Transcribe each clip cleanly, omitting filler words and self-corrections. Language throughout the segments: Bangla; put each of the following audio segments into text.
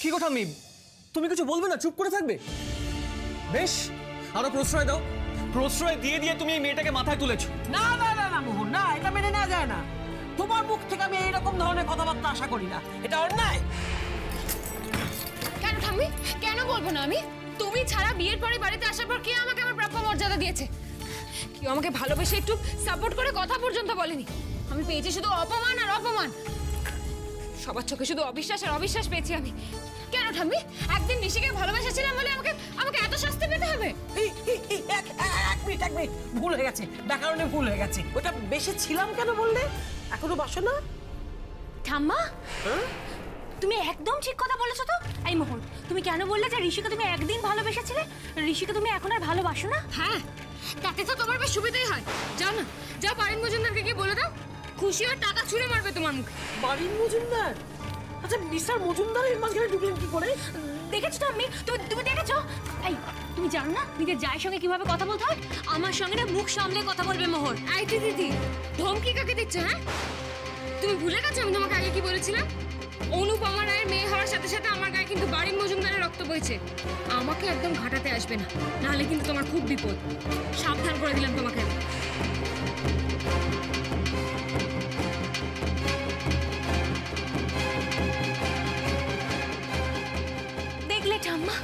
কি কথা আমি, তুমি কিছু বলবে না, চুপ করে থাকবে? বেশ, আরো প্রশ্রয় দাও। প্রশ্রয় দিয়ে দিয়ে তুমি এই মেয়েটাকে মাথায় তুলেছো। না না না না মোহন, না, এটা মেনে নেওয়া যায় না। তোমার মুখ থেকে আমি এইরকম ধরনের কথাবার্তা আশা করি না, এটা অন্যায়। কেন ঠাম্মি, কেন বলবো না আমি? তুমি ছাড়া বিয়ের পরে বাড়িতে আসার পর কে আমাকে আমার প্রাপ্য মর্যাদা দিয়েছে? কেউ আমাকে ভালোবেসে একটু সাপোর্ট করে কথা পর্যন্ত বলেনি। আমি পেয়েছি শুধু অপমান আর অপমান। সবার চোখে শুধু অবিশ্বাস আর অবিশ্বাস পেয়েছি আমি। কেন ঠাম্মি, একদিন ঋষিকে ভালোবেসেছিলাম বলে আমাকে এত শাস্তি পেতে হবে? এক মিনিট, ভুল হয়ে গেছে, ব্যাকরণে ভুল হয়ে গেছে। ওটা বেশি ছিলাম কেন বললে? এখনো বাসো না? ঠাম্মা, তুমি একদম ঠিক কথা বলেছো তো। এই মোহন, তুমি কেন বললে যে ঋষিকে তুমি একদিন ভালোবেসেছিলে? ঋষিকে তুমি এখন আর ভালোবাসো না? হ্যাঁ, তাতে তো তোমার বেশ সুবিধাই হয়। যাও না, যাও বারিন মজুমদারকে গিয়ে বলে দাও, খুশি হয়ে টাকা ছুঁড়ে মারবে তোমার মুখে। বারিন মজুমদার? আচ্ছা, মিস্টার মজুমদার এর মাঝখানে ঢুকলেন কি করে? দেখেছো ঠাম্মি, তুমি দেখেছো? এই, তুমি জানো না নিজের জায়ের সঙ্গে কিভাবে কথা বলতে হয়? আমার সঙ্গে না মুখ সামলে কথা বলবে মোহন। এই দিদি, ধমকি কাকে দিচ্ছ? হ্যাঁ, তুমি ভুলে গেছো আমি তোমাকে আগে কি বলেছিলাম? অনুপমা রায়ের মেয়ে হওয়ার সাথে সাথে আমার গায়ে কিন্তু বারিন মজুমদারের রক্ত বইছে। আমাকে একদম ঘাটাতে আসবে না, নাহলে কিন্তু তোমার খুব বিপদ। সাবধান করে দিলাম তোমাকে। দেখলে ঠাম্মা,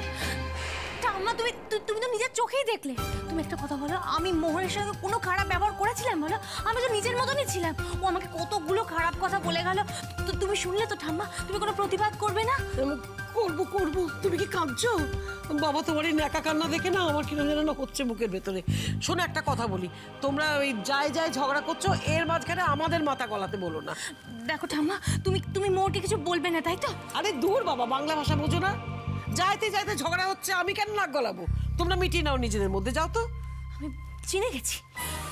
ঠাম্মা তুমি তো নিজের চোখেই দেখলে। তুমি একটা কথা বলো, আমি মোহনের সঙ্গে কোনো খারাপ ব্যবহার করেছিলাম বলো? আমি তো নিজের মতনই ছিলাম। ও আমাকে কতগুলো খারাপ কথা বলে গেল, তো তুমি শুনলে তো ঠাম্মা? তুমি কোনো প্রতিবাদ করবে না? করবো। তুমি কি কাঁদছো? বাবা, তোমার এই ন্যাকা কান্না দেখে না আমার কিরম যেন হচ্ছে বুকের ভেতরে। শোনো, একটা কথা বলি, তোমরা ওই যায় ঝগড়া করছো, এর মাঝখানে আমাদের মাথা গলাতে বলো না। দেখো ঠাম্মা, তুমি মোহনকে কিছু বলবে না, তাই তো? আরে দূর বাবা, বাংলা ভাষা বোঝো না? যাইতে ঝগড়া হচ্ছে, আমি কেন নাক গলাবো? তোমরা মিটিয়ে নাও নিজেদের মধ্যে, যাও তো। আমি চিনে গেছি,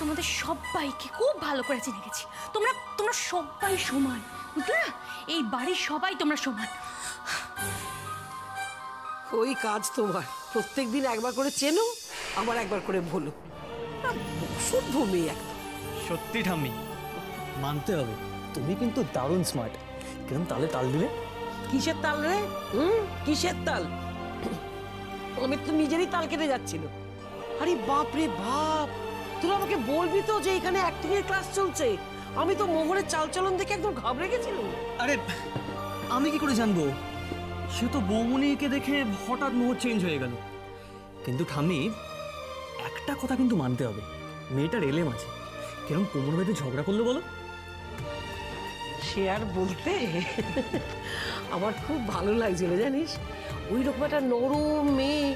তোমাদের সবাইকে খুব ভালো করে চিনে গেছি। তোমরা সবাই সমান, বুঝলে না? এই বাড়ির সবাই তোমরা সমান। ওই কাজ তোমার, প্রত্যেকদিন একবার করে চেনো, আবার একবার করে বলো। শুদ্ধ মেয়ে একদম। সত্যি ঠাম্মি, মানতে হবে, তুমি কিন্তু দারুণ স্মার্ট। কিরম তালে তাল দিলে? কিসের তাল রে? কিসের তাল? আমি তো নিজেরই তাল কেটে যাচ্ছিল। আরে বাপ রে বাপ, তোরা আমাকে বলবি তো যে এখানে অ্যাক্টিং এর ক্লাস চলছে? আমি তো মোহনের চালচলন দেখে একদম ঘাবড়ে গেছিলাম। আরে আমি কি করে জানবো? সে তো বৌমনিকে দেখে হঠাৎ মোহর চেঞ্জ হয়ে গেল। কিন্তু ঠাম্মি, একটা কথা কিন্তু মানতে হবে, মেয়েটার এলেম আছে। কিরম কোমর বেঁধে ঝগড়া করলো বলো? সে আর বলতে, আমার খুব ভালো লাগছিল জানিস। ওই রকম একটা নরম মেয়ে,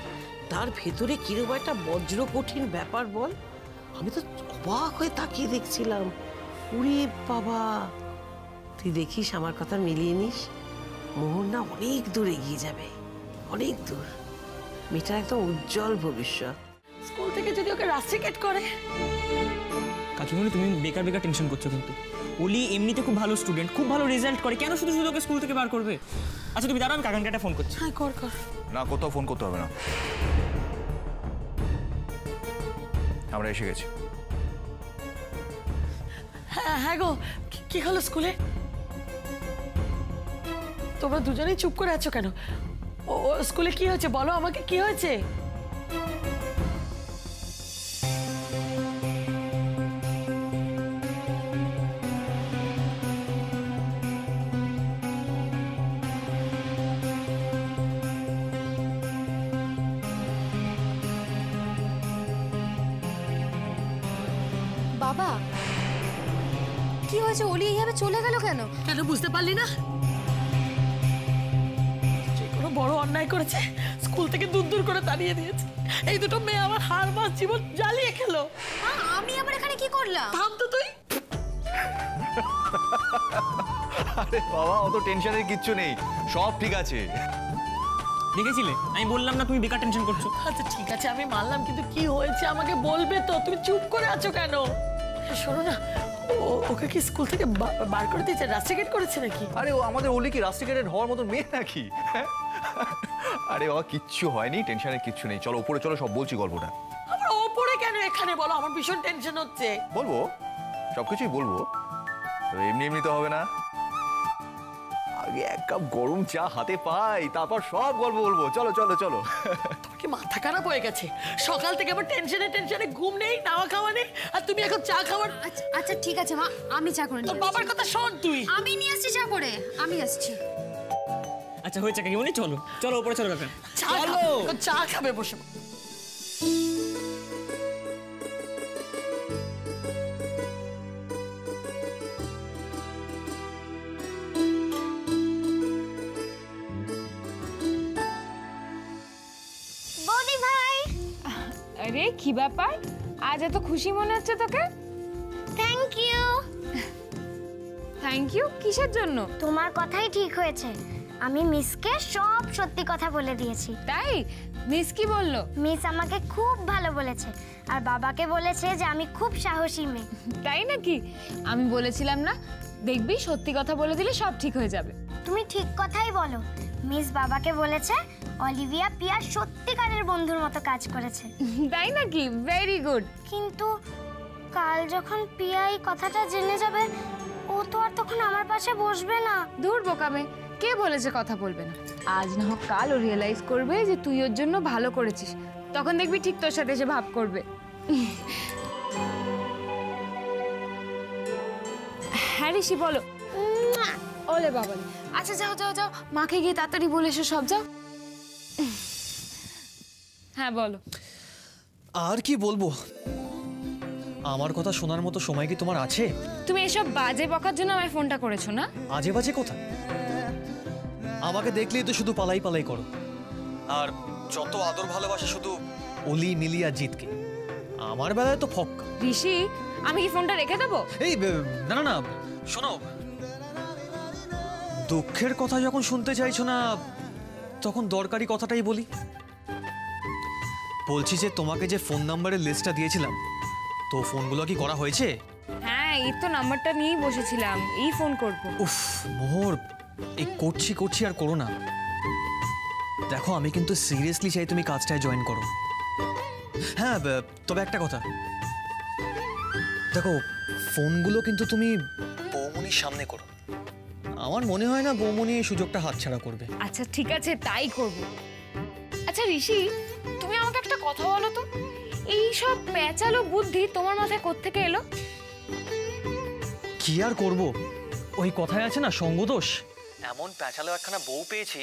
তার ভেতরে কিরকম একটা বজ্র কঠিন ব্যাপার বল। আমি তো অবাক হয়ে তাকিয়ে দেখছিলাম। ওরে বাবা, তুই দেখিস, আমার কথা মিলিয়ে নিস, মোহন না অনেক দূর এগিয়ে যাবে, অনেক দূর। মেয়েটার একদম উজ্জ্বল ভবিষ্যৎ। স্কুল থেকে যদি ওকে রাস্ট্রিকেট করে। কাকিমণি, তুমি বেকার টেনশন করছো। কিন্তু ওলি এমনিতে খুব ভালো স্টুডেন্ট, খুব ভালো রেজাল্ট করে, কেন শুধু ওকে স্কুল থেকে বার করবে? আচ্ছা তুমি দাঁড়াও, আমি কাকানকে একটা ফোন করছি। হ্যাঁ, কর। না, কোথাও ফোন করতে হবে না, আমরা এসে গেছি। হ্যাঁ গো, কি হলো স্কুলে? তোমরা দুজনেই চুপ করে আছো কেন? ও স্কুলে কি হয়েছে বলো আমাকে, কি হয়েছে? বাবা, কি হয়েছে? ওলি এইভাবে চলে গেল কেন? কেন বুঝতে পারলি না? যে কোনো বড় অন্যায় করেছে, স্কুল থেকে দূর করে তাড়িয়ে দিয়েছে। এই দুটো মেয়ে আমার হার মাস জীবন জ্বালিয়ে খেলো। আমি আবার এখানে কি করলাম? থাম তো তুই। আরে বাবা, অত টেনশনের কিচ্ছু নেই, সব ঠিক আছে। দেখেছিলে, আমি বললাম না তুমি বেকার টেনশন করছো। আচ্ছা ঠিক আছে, আমি মানলাম, কিন্তু কি হয়েছে আমাকে বলবে তো? তুমি চুপ করে আছো কেন? শোনো না, ওকে কি স্কুল থেকে বার করে দিয়েছে, রাস্ট্রিকেট করেছে নাকি? আরে ও আমাদের ওলি কি রাস্ট্রিকেটেড হওয়ার মতো মেয়ে নাকি? আরে বাবা, কিচ্ছু হয়নি, টেনশনের কিচ্ছু নেই। চলো উপরে চলো, সব বলছি গল্পটা। আমার ওপরে কেন, এখানে বলো, আমার ভীষণ টেনশন হচ্ছে। বলবো, সবকিছুই বলবো, এমনি তো হবে না। আগে এক কাপ গরম চা হাতে পাই, তারপর সব গল্প বলবো। চলো চলো চলো। তোমার কি মাথা খারাপ হয়ে গেছে? সকাল থেকে আবার টেনশনে ঘুম নেই, নাওয়া খাওয়া নেই, আর তুমি এখন চা খাওয়ার। আচ্ছা আচ্ছা ঠিক আছে মা, আমি চা করে তোর নিয়ে বাবার কথা শোন তুই। আমি নিয়ে আসছি চা করে, আমি আসছি। আচ্ছা হয়েছে কাকিমণি, চলো চলো উপরে চলো কাকা। চা খাবে, ও চা খাবে বসে। বৌদি ভাই, আরে কি ব্যাপার, আজ এত খুশি মনে হচ্ছে তোকে? Thank you. থ্যাংক ইউ কিসের জন্য? তোমার কথাই ঠিক হয়েছে, আমি মিসকে সব সত্যি কথা বলে দিয়েছি। তাই? মিস কি বললো? মিস আমাকে খুব ভালো বলেছে, আর বাবাকে বলেছে যে আমি খুব সাহসী মেয়ে। তাই নাকি? আমি বলেছিলাম না, দেখবি সত্যি কথা বলে দিলে সব ঠিক হয়ে যাবে। তুমি ঠিক কথাই বলো। মিস বাবাকে বলেছে অলিভিয়া পিয়া সত্যিকারের বন্ধুর মতো কাজ করেছে। তাই নাকি? Very good. কিন্তু কাল যখন পিয়া এই কথাটা জেনে যাবে, ও তো আর তখন আমার পাশে বসবে না। দূর বোকামে, কে বলেছে কথা বলবে না? আজ না হোক কাল ও রিয়েলাইজ করবে যে তুই ওর জন্য ভালো করেছিস, তখন দেখবি ঠিক তোর সাথে এসে ভাব করবে। হ্যাঁ ঋষি বলো। ওলে বাবা, আচ্ছা যাও যাও যাও, মাকে গিয়ে তাড়াতাড়ি বলে এসো সব, যাও। হ্যাঁ বলো। আর কি বলবো, আমার কথা শোনার মতো সময় কি তোমার আছে? তুমি এসব বাজে বকার জন্য আমায় ফোনটা করেছো না? আজে বাজে কথা, আমাকে দেখলেই তো শুধু পালাই পালাই করো, আর যত আদর ভালোবাসা শুধু অলি মিলি আর জিতকে। আমার বেলায় তো ফক্কা। ঋষি, আমি কি ফোনটা রেখে দেবো? এই না না না, শোনো, দুঃখের কথা যখন শুনতে চাইছো না, তখন দরকারি কথাটাই বলি। বলছি যে তোমাকে যে ফোন নাম্বারের লিস্টটা দিয়েছিলাম, তো ফোনগুলো কি করা হয়েছে? হ্যাঁ, এই তো নাম্বারটা নিয়েই বসেছিলাম, এই ফোন করবো। উফ মোহর, এই করছি আর করো না। দেখো আমি কিন্তু সিরিয়াসলি চাই তুমি কাজটায় জয়েন করো। হ্যাঁ, তবে একটা কথা, দেখো ফোনগুলো কিন্তু তুমি বৌমনির সামনে করো। আমার মনে হয় না বৌমনি এই সুযোগটা হাতছাড়া করবে। আচ্ছা ঠিক আছে, তাই করব। আচ্ছা ঋষি, তুমি আমাকে একটা কথা বলো তো, এই সব প্যাচালো বুদ্ধি তোমার মাথায় কোত্থেকে এলো? কি আর করব, ওই কথায় আছে না, সঙ্গদোষ। এমন প্যাচালো একখানা বউ পেয়েছি,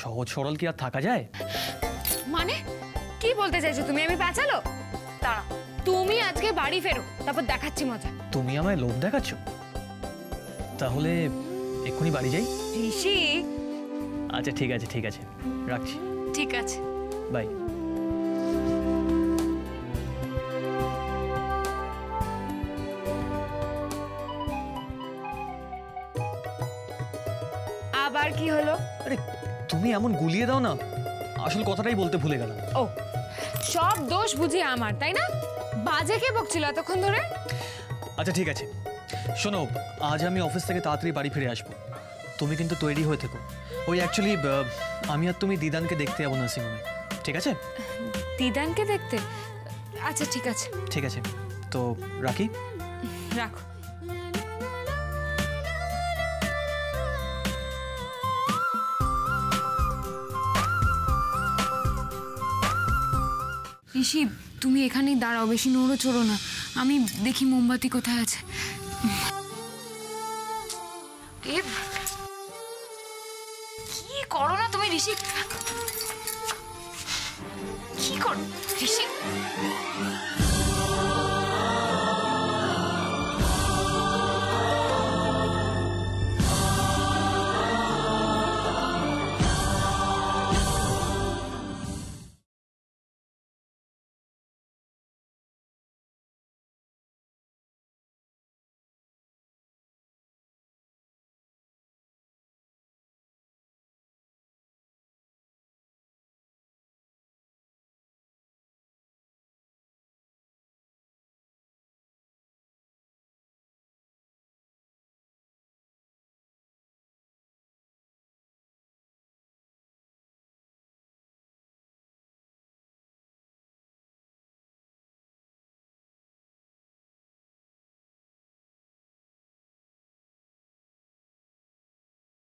সহজ সরল কি আর থাকা যায়? মানে কি বলতে চাইছো তুমি? আমি প্যাচালো? দাঁড়া, তুমি আজকে বাড়ি ফেরো, তারপর দেখাচ্ছি মজা। তুমি আমায় লোভ দেখাচ্ছ? তাহলে এক্ষুনি বাড়ি যাই। ঋষি। আচ্ছা ঠিক আছে, রাখছি। ঠিক আছে, বাই। আবার কি হলো? আরে তুমি এমন গুলিয়ে দাও না, আসল কথাটাই বলতে ভুলে গেলাম। ও, সব দোষ বুঝি আমার, তাই না? বাজে কে বকছিল এতক্ষণ ধরে? আচ্ছা ঠিক আছে, শোনো, আজ আমি অফিস থেকে তাড়াতাড়ি বাড়ি ফিরে আসবো, তুমি কিন্তু তৈরি হয়ে থেকো। ওই অ্যাকচুয়ালি আমি আর তুমি দিদানকে দেখতে যাবো নার্সিংহোমে, ঠিক আছে? দিদানকে দেখতে? আচ্ছা ঠিক আছে। ঠিক আছে, তো রাখি। রাখো। ঋষি, তুমি এখানেই দাঁড়াও, বেশি নড়ো চড়ো না, আমি দেখি মোমবাতি কোথায় আছে। কি করো না তুমি ঋষি? কি করো ঋষি?